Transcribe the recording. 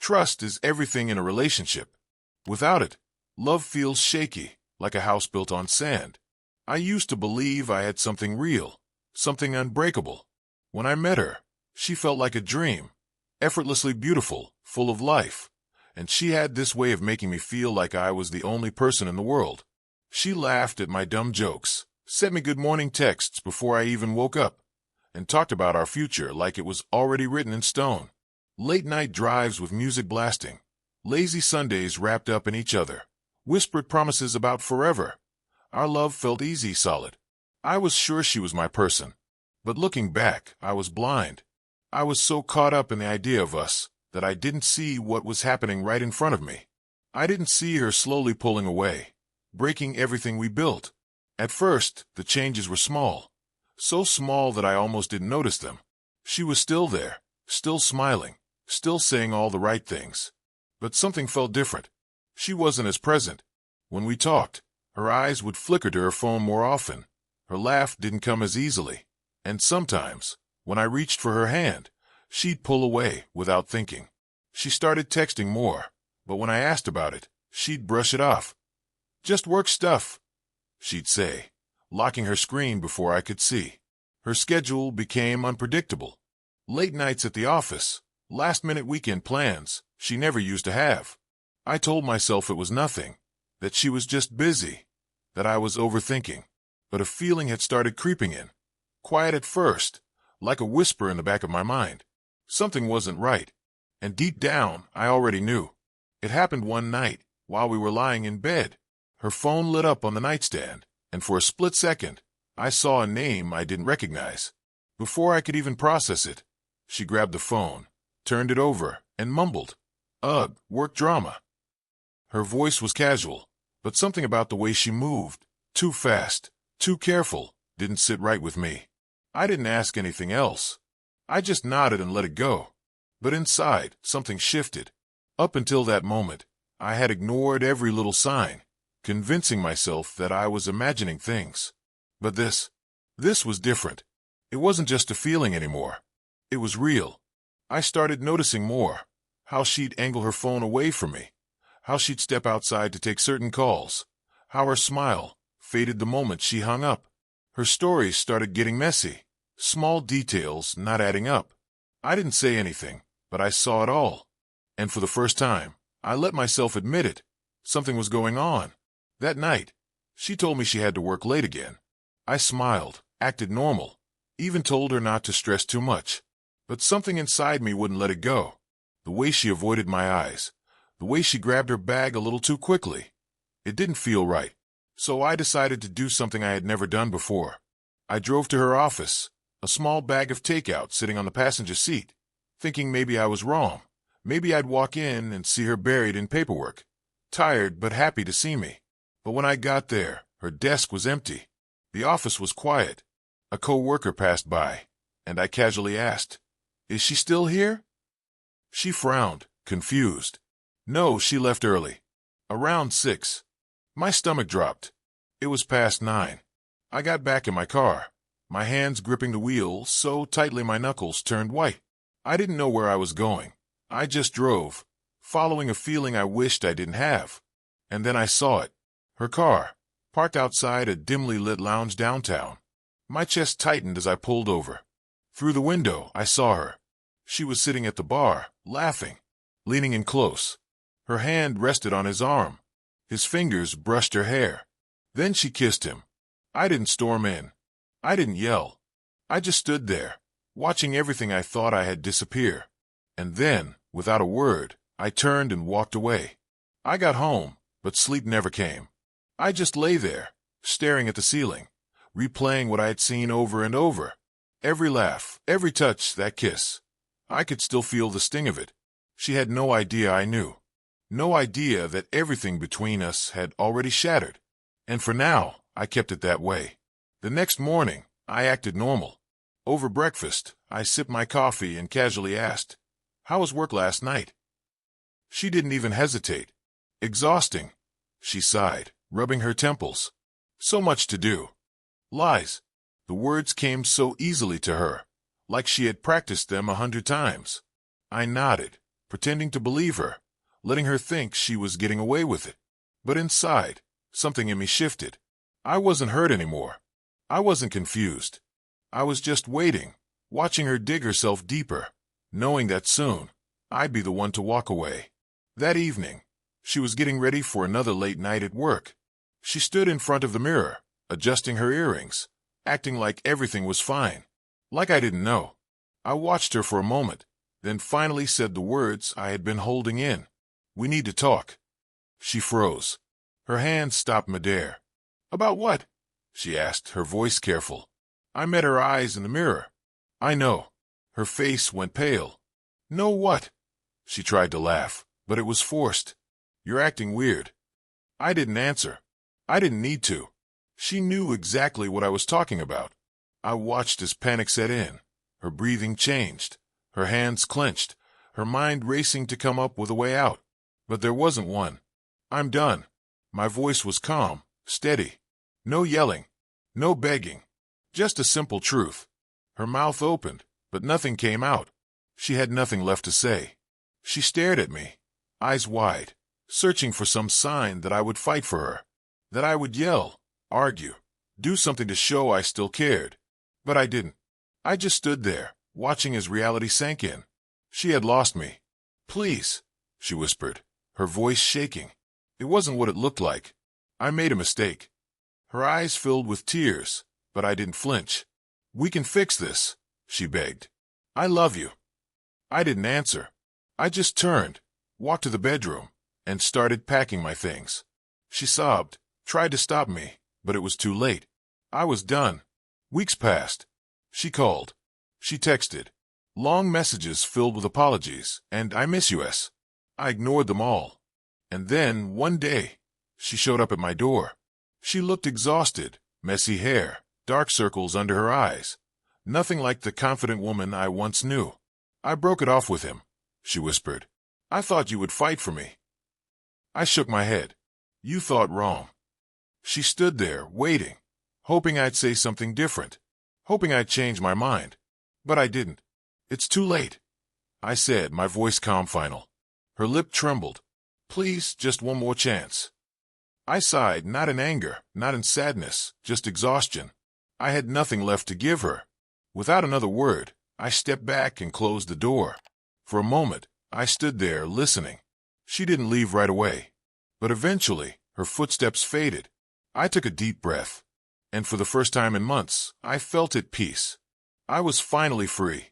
Trust is everything in a relationship. Without it, love feels shaky, like a house built on sand. I used to believe I had something real, something unbreakable. When I met her, she felt like a dream, effortlessly beautiful, full of life. And she had this way of making me feel like I was the only person in the world. She laughed at my dumb jokes, sent me good morning texts before I even woke up, and talked about our future like it was already written in stone. Late-night drives with music blasting, lazy Sundays wrapped up in each other, whispered promises about forever. Our love felt easy, solid. I was sure she was my person. But looking back, I was blind. I was so caught up in the idea of us that I didn't see what was happening right in front of me. I didn't see her slowly pulling away, breaking everything we built. At first, the changes were small, so small that I almost didn't notice them. She was still there, still smiling, still saying all the right things. But something felt different. She wasn't as present. When we talked, her eyes would flicker to her phone more often. Her laugh didn't come as easily. And sometimes, when I reached for her hand, she'd pull away without thinking. She started texting more, but when I asked about it, she'd brush it off. "Just work stuff," she'd say, locking her screen before I could see. Her schedule became unpredictable. Late nights at the office, last-minute weekend plans she never used to have. I told myself it was nothing, that she was just busy, that I was overthinking. But a feeling had started creeping in, quiet at first, like a whisper in the back of my mind. Something wasn't right, and deep down, I already knew. It happened one night, while we were lying in bed. Her phone lit up on the nightstand, and for a split second, I saw a name I didn't recognize. Before I could even process it, she grabbed the phone, turned it over, and mumbled, "Ugh, work drama." Her voice was casual, but something about the way she moved, too fast, too careful, didn't sit right with me. I didn't ask anything else. I just nodded and let it go. But inside, something shifted. Up until that moment, I had ignored every little sign, convincing myself that I was imagining things. But this was different. It wasn't just a feeling anymore. It was real. I started noticing more. How she'd angle her phone away from me. How she'd step outside to take certain calls. How her smile faded the moment she hung up. Her stories started getting messy. Small details not adding up. I didn't say anything, but I saw it all. And for the first time, I let myself admit it. Something was going on. That night, she told me she had to work late again. I smiled, acted normal, even told her not to stress too much. But something inside me wouldn't let it go. The way she avoided my eyes, the way she grabbed her bag a little too quickly. It didn't feel right. So I decided to do something I had never done before. I drove to her office, a small bag of takeout sitting on the passenger seat, thinking maybe I was wrong. Maybe I'd walk in and see her buried in paperwork, tired but happy to see me. But when I got there, her desk was empty. The office was quiet. A co-worker passed by, and I casually asked, "Is she still here?" She frowned, confused. "No, she left early. Around 6. My stomach dropped. It was past 9. I got back in my car, my hands gripping the wheel so tightly my knuckles turned white. I didn't know where I was going. I just drove, following a feeling I wished I didn't have. And then I saw it. Her car, parked outside a dimly lit lounge downtown. My chest tightened as I pulled over. Through the window, I saw her. She was sitting at the bar, laughing, leaning in close. Her hand rested on his arm. His fingers brushed her hair. Then she kissed him. I didn't storm in. I didn't yell. I just stood there, watching everything I thought I had disappear. And then, without a word, I turned and walked away. I got home, but sleep never came. I just lay there, staring at the ceiling, replaying what I had seen over and over. Every laugh, every touch, that kiss. I could still feel the sting of it. She had no idea I knew. No idea that everything between us had already shattered. And for now, I kept it that way. The next morning, I acted normal. Over breakfast, I sipped my coffee and casually asked, "How was work last night?" She didn't even hesitate. "Exhausting," she sighed, rubbing her temples. "So much to do." Lies. The words came so easily to her, like she had practiced them 100 times. I nodded, pretending to believe her, letting her think she was getting away with it. But inside, something in me shifted. I wasn't hurt anymore. I wasn't confused. I was just waiting, watching her dig herself deeper, knowing that soon, I'd be the one to walk away. That evening, she was getting ready for another late night at work. She stood in front of the mirror, adjusting her earrings, acting like everything was fine, like I didn't know. I watched her for a moment, then finally said the words I had been holding in. "We need to talk." She froze. Her hands stopped midair. "About what?" she asked, her voice careful. I met her eyes in the mirror. "I know." Her face went pale. "Know what?" She tried to laugh, but it was forced. "You're acting weird." I didn't answer. I didn't need to. She knew exactly what I was talking about. I watched as panic set in. Her breathing changed. Her hands clenched. Her mind racing to come up with a way out. But there wasn't one. "I'm done." My voice was calm, steady. No yelling. No begging. Just a simple truth. Her mouth opened, but nothing came out. She had nothing left to say. She stared at me, eyes wide, searching for some sign that I would fight for her, that I would yell, argue, do something to show I still cared. But I didn't. I just stood there, watching as reality sank in. She had lost me. "Please," she whispered, her voice shaking. It wasn't what it looked like. I made a mistake. Her eyes filled with tears, but I didn't flinch. "We can fix this," she begged. "I love you." I didn't answer. I just turned, walked to the bedroom, and started packing my things. She sobbed, tried to stop me, but it was too late. I was done. Weeks passed. She called. She texted. Long messages filled with apologies, and "I miss you, S." I ignored them all. And then, one day, she showed up at my door. She looked exhausted, messy hair, dark circles under her eyes. Nothing like the confident woman I once knew. "I broke it off with him," she whispered. "I thought you would fight for me." I shook my head. "You thought wrong." She stood there, waiting, hoping I'd say something different, hoping I'd change my mind. But I didn't. "It's too late," I said, my voice calm final. Her lip trembled. "Please, just one more chance." I sighed, not in anger, not in sadness, just exhaustion. I had nothing left to give her. Without another word, I stepped back and closed the door. For a moment, I stood there, listening. She didn't leave right away. But eventually, her footsteps faded. I took a deep breath. And for the first time in months, I felt at peace. I was finally free.